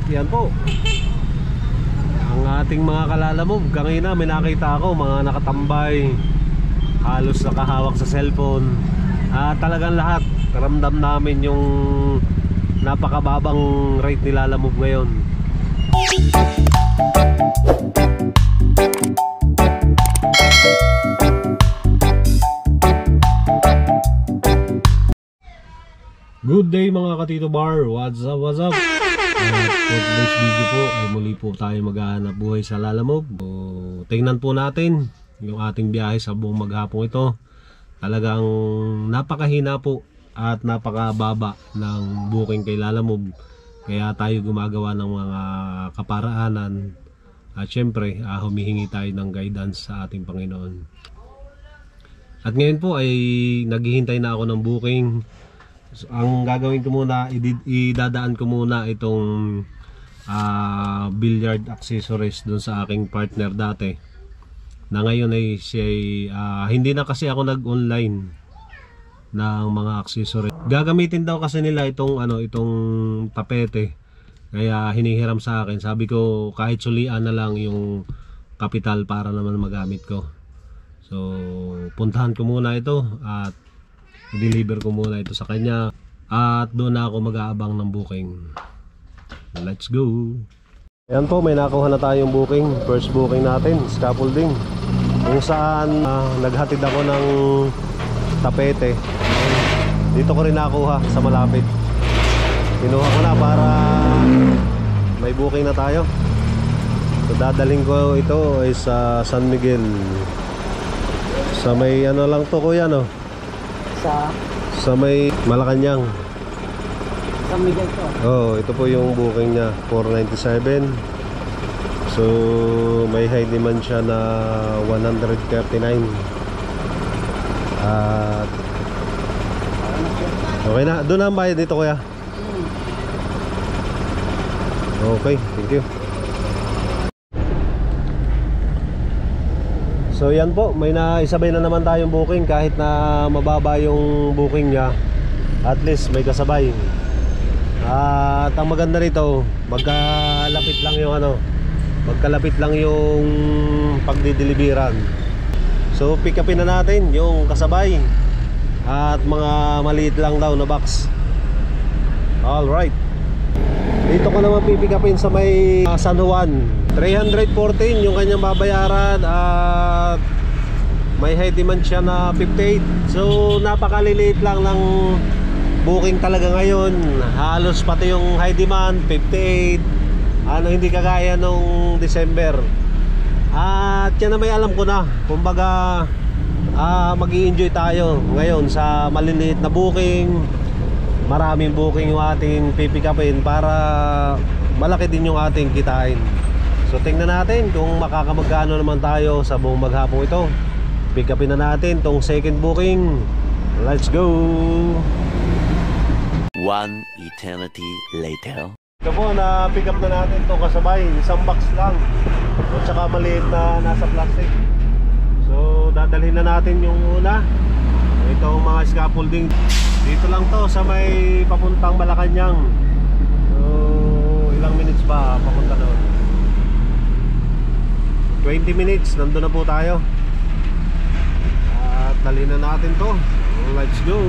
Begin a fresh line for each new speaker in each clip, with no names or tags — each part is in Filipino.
yan po ang ating mga kalalamob. Kanina may nakita ako mga nakatambay, halos nakahawak sa cellphone. Talagang lahat ramdam namin yung napakababang rate ni Lalamove ngayon. Good day mga Katito Bar, what's up, what's up? For today's video po ay muli po tayo maghahanap buhay sa Lalamove. So, tingnan po natin yung ating biyahe sa buong maghapong ito. Talagang napakahina po at napakababa ng booking kay Lalamove. Kaya tayo gumagawa ng mga kaparaanan at syempre humihingi tayo ng guidance sa ating Panginoon. At ngayon po ay naghihintay na ako ng booking. So, ang gagawin ko muna, idadaan ko muna itong billiard accessories dun sa aking partner dati, na ngayon ay siya hindi na kasi ako nag-online ng mga accessories. Gagamitin daw kasi nila itong itong tapete, kaya hinihiram sa akin. Sabi ko kahit sulian na lang yung kapital para naman magamit ko. So puntahan ko muna ito at deliver ko muna ito sa kanya at doon na ako mag-aabang ng booking. Let's go. Ayan po, may nakuha na tayong booking. First booking natin, scaffolding, kung saan naghatid ako ng tapete. Dito ko rin nakuha sa malapit. Kinuha ko na para may booking na tayo. So dadaling ko ito ay sa San Miguel. Sa may lang to kuya, no? Sa may Malacanang. San Miguel to. Oh, ito po yung booking niya, 497. So may high demand siya na 139. At okay na, doon ang bayad dito kuya. Okay, thank you. So yan po, may naisabay na naman tayong booking. Kahit na mababa yung booking niya, at least may kasabay. At ang maganda rito, magkalapit lang yung pagdideliveran. So pick upin na natin yung kasabay at mga maliit lang daw na box. Alright, dito ko naman pipick upin sa may San Juan. 314 yung kanyang babayaran at may high demand siya na 58. So napakaliliit lang ng booking talaga ngayon. Halos pati yung high demand 58, hindi kagaya nung December. At yan na may alam ko na. Kumbaga mag-i-enjoy tayo ngayon sa maliliit na booking. Maraming booking yung ating pipick upin para malaki din yung ating kitain. So tingnan natin kung makakamagkano naman tayo sa buong maghapong ito. Pick upin na natin tong second booking. Let's go.
One eternity later.
Ito po, na pick up na natin itong kasabay. Isang box lang at saka maliit na nasa plastic. So dadalhin na natin yung una, itong mga scaffolding. Dito lang to sa may papuntang Malacanang. So ilang minutes ba papunta doon? 20 minutes, nandun na po tayo. At dali na natin to. Let's go.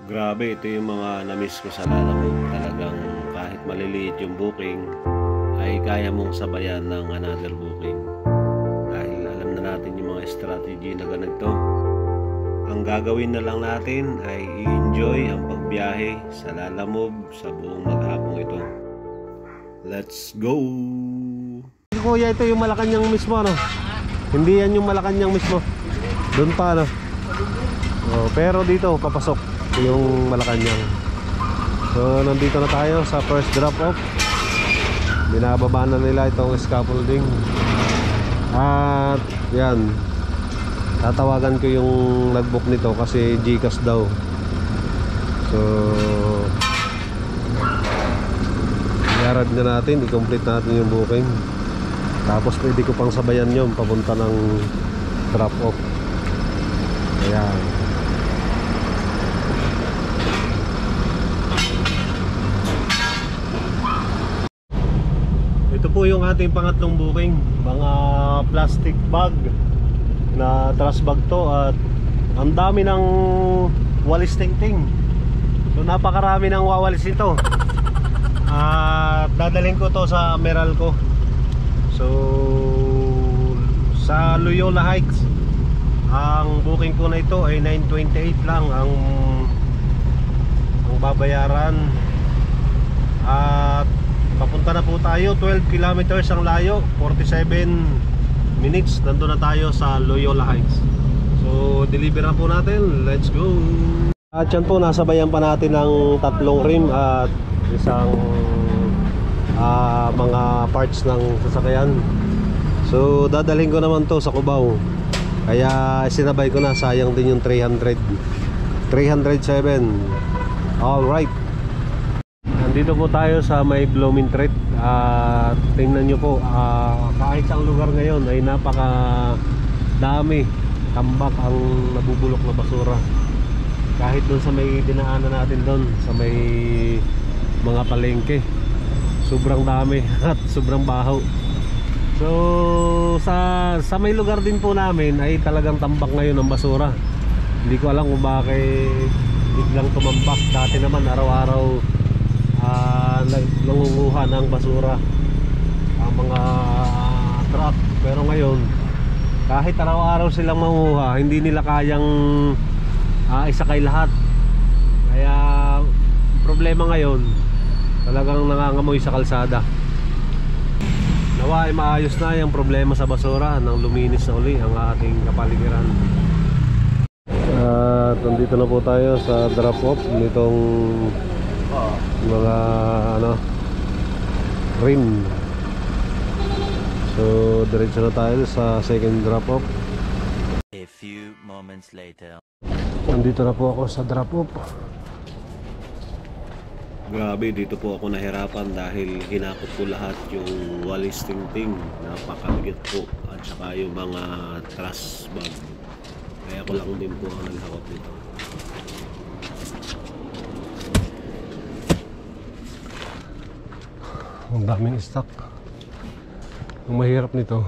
Grabe, ito yung mga na-miss ko sa Lalamove. Talagang kahit maliliit yung booking ay kaya mong sabayan ng another booking. Dahil alam na natin yung mga strategy na ganito. Ang gagawin na lang natin ay i-enjoy ang pagbiyahe sa Lalamove sa buong maghapong ito. Let's go! Kuya, ito yung Malacanang mismo, ano? Hindi yan yung Malacanang mismo. Doon pa, ano? Oh, pero dito, papasok yung Malacanang. So, nandito na tayo sa first drop-off. Binababa na nila itong scaffolding. At, yan. Tatawagan ko yung nag-book nito kasi GCash daw. So, i-arad na natin, i-complete natin yung booking. Tapos pwede ko pang sabayan yun papunta ng drop off. Ayan. ating pangatlong booking. Mga plastic bag na trash bag to, at ang dami ng walis tingting. So napakarami ng wawalis ito. At dadalhin ko to sa Meralco. So sa Loyola Heights, ang booking ko na ito ay 928 lang ang babayaran. At papunta na po tayo, 12 kilometers ang layo, 47 minutes nandun na tayo sa Loyola Heights. So deliver na po natin, let's go. At yan po, nasabayan pa natin ng tatlong rim at isang mga parts ng sasakyan. So dadalhin ko naman to sa Cubao, kaya sinabay ko na, sayang din yung 307. Alright, nandito po tayo sa may Blooming Treat. At tingnan nyo po, kahit sa lugar ngayon ay napaka dami tambak ang nabubulok na basura. Kahit doon sa may dinaanan natin doon sa may mga palengke, sobrang dami at sobrang baho. So sa may lugar din po namin ay talagang tambak ngayon ang basura. Hindi ko alam kung bakit biglang tumambak. Dati naman araw-araw nangunguha ng basura ang mga truck, pero ngayon kahit araw-araw silang manguha, hindi nila kayang isakay lahat. Kaya problema ngayon, talagang nangangamoy sa kalsada. Nawa ay maayos na yung problema sa basura nang luminis na uli ang ating kapaligiran. At nandito na po tayo sa drop off nitong mga rim. So diretso na tayo sa second drop off.
A few moments later.
Nandito na po ako sa drop off. Grabe, dito po ako nahirapan dahil hinakot ko lahat yung walis tingting, napakabigat po, at saka yung mga trash bag. Kaya ko lang din po ang naghakot nito. Ang daming stock. Ang mahirap nito,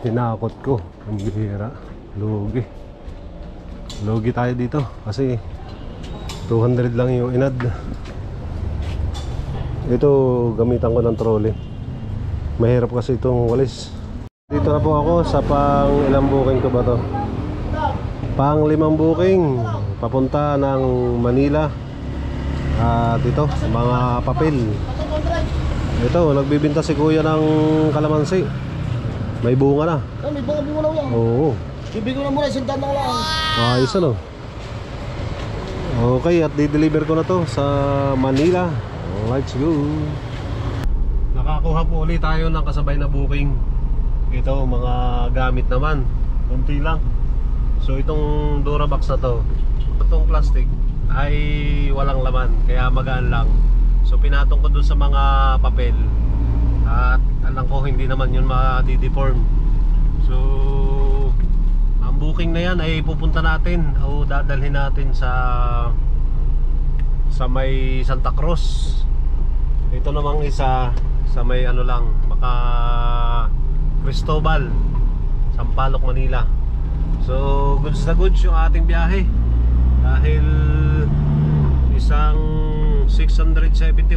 hinakot ko. Ang bihira, lugi tayo dito kasi 200 lang yung inad. Ito gamitan ko ng trolley. Mahirap kasi itong walis. Dito na po ako sa pang ilang booking ko ba to? Pang 5 booking papunta ng Manila. At ito, mga papel. Ito, nagbibinta si kuya ng kalamansi. May bunga na.
May bunga lang yan.
Oo.
Bibigyan ko na muna, sintan na lang.
Ayos ano. Okay, at di-deliver ko na to sa Manila. Let's go. Nakakuha po ulit tayo ng kasabay na booking. Ito, mga gamit naman, kunti lang. So itong Durabox na to, itong plastic ay walang laman, kaya magaan lang. So pinatong ko dun sa mga papel, at alam ko hindi naman yun ma-deform. So ang booking na yan ay pupunta natin o dadalhin natin sa may Santa Cruz. Ito namang isa sa may Maka Cristobal, Sampaloc, Manila. So goods na goods yung ating biyahe dahil isang 671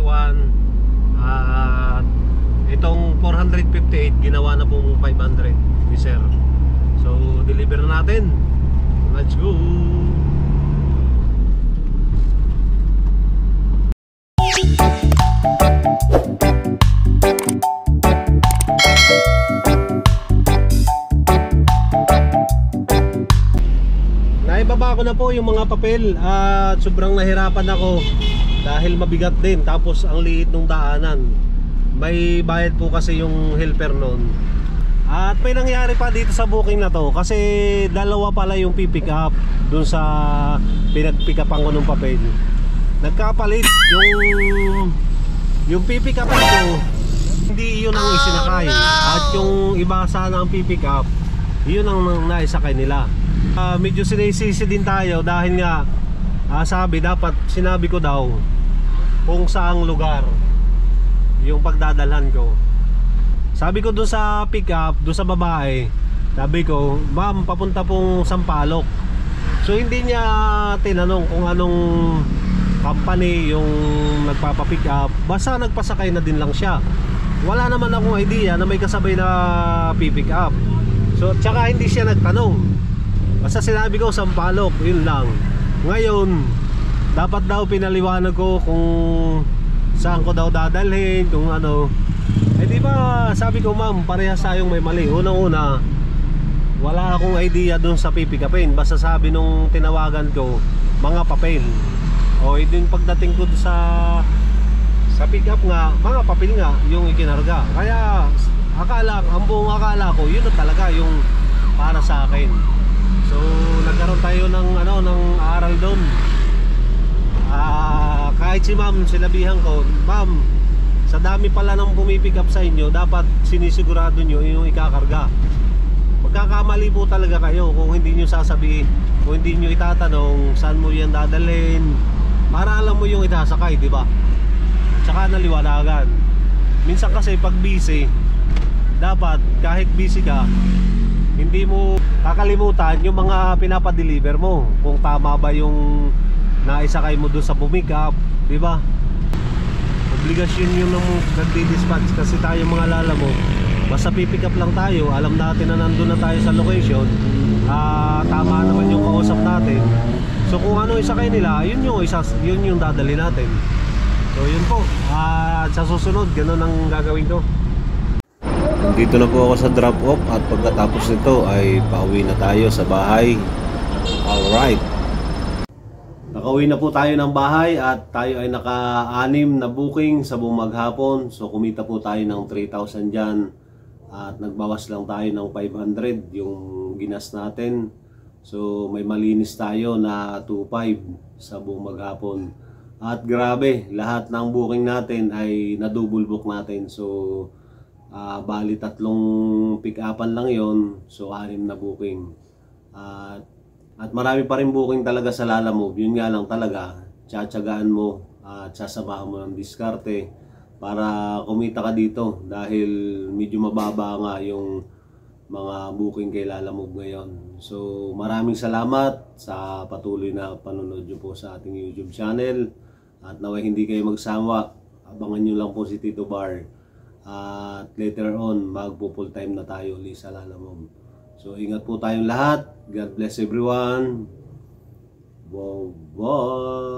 at itong 458 ginawa na pong 500 ni sir. So deliver na natin. Let's go. Naibaba ko na po yung mga papel at sobrang nahirapan ako dahil mabigat din, tapos ang liit ng daanan. May bayad po kasi yung helper noon. At may nangyari pa dito sa booking na to kasi dalawa pala yung pipick up dun sa pinag-pick upan ko ng papel. Nagkapalit yung pipick up ko, hindi yun ang isinakay. At yung iba sana ang pipick up, yun ang naisakay nila. Medyo sinisisi din tayo dahil nga sinabi ko daw kung saang lugar yung pagdadalhan ko. Sabi ko doon sa pick up, doon sa babae, sabi ko, ma'am, papunta pong Sampaloc. So hindi niya tinanong kung anong company yung nagpapapick up, basta nagpasakay na din lang siya. Wala naman akong idea na may kasabay na pipick up. So tsaka hindi siya nagtanong, basta sinabi ko Sampaloc, yun lang. Ngayon dapat daw pinaliwanag ko kung saan ko daw dadalhin, kung ano. Eh di ba sabi ko, ma'am, parehas tayong may mali. Unang-una, wala akong idea dun sa pipikapin. Basta sabi nung tinawagan ko, mga papel. O din pagdating ko sa pick up nga, mga papel nga yung ikinarga. Kaya ang buong akala ko, yun na talaga yung para sa akin. So nagkaroon tayo ng aral doon. Kahit si ma'am, sinabihan ko, ma'am, sa dami pala ng pumipick up sa inyo, dapat sinisigurado nyo yung ikakarga. Magkakamali po talaga kayo kung hindi nyo sasabihin, kung hindi nyo itatanong saan mo yan dadalhin, para alam mo yung itasakay, di ba? Tsaka naliwanagan. Minsan kasi pag busy, dapat kahit busy ka, hindi mo kakalimutan yung mga pinapadeliver mo, kung tama ba yung naisakay mo doon sa pumick up, di ba? Obligasyon yun ng nagdi-dispatch, kasi tayo mga lala mo, basta pipick up lang tayo, alam natin na nandun na tayo sa location, tama naman yung kausap natin. So kung ano isakay nila, yun yung dadali natin. So yun po, sa susunod ganun ang gagawin ko. Dito na po ako sa drop off, at pagkatapos nito ay pauwi na tayo sa bahay. Alright, nakauwi na po tayo ng bahay at tayo ay naka-6 na booking sa buong maghapon. So kumita po tayo ng 3,000 dyan, at nagbawas lang tayo ng 500 yung ginas natin. So may malinis tayo na 2,500 sa buong maghapon. At grabe, lahat ng booking natin ay na-double book natin. So bali 3 pick-upan lang yon. So 6 na booking. At marami pa rin booking talaga sa Lalamove. Yun nga lang talaga, tsatsagaan mo at sasamahan mo ng diskarte para kumita ka dito, dahil medyo mababa nga yung mga booking kay Lalamove ngayon. So maraming salamat sa patuloy na panonood nyo po sa ating YouTube channel, at naway hindi kayo magsawa. Abangan nyo lang po si Tito Bar, at later on magpo full time na tayo ulit sa Lalamove. So ingat po tayong lahat. God bless everyone. Bye bye.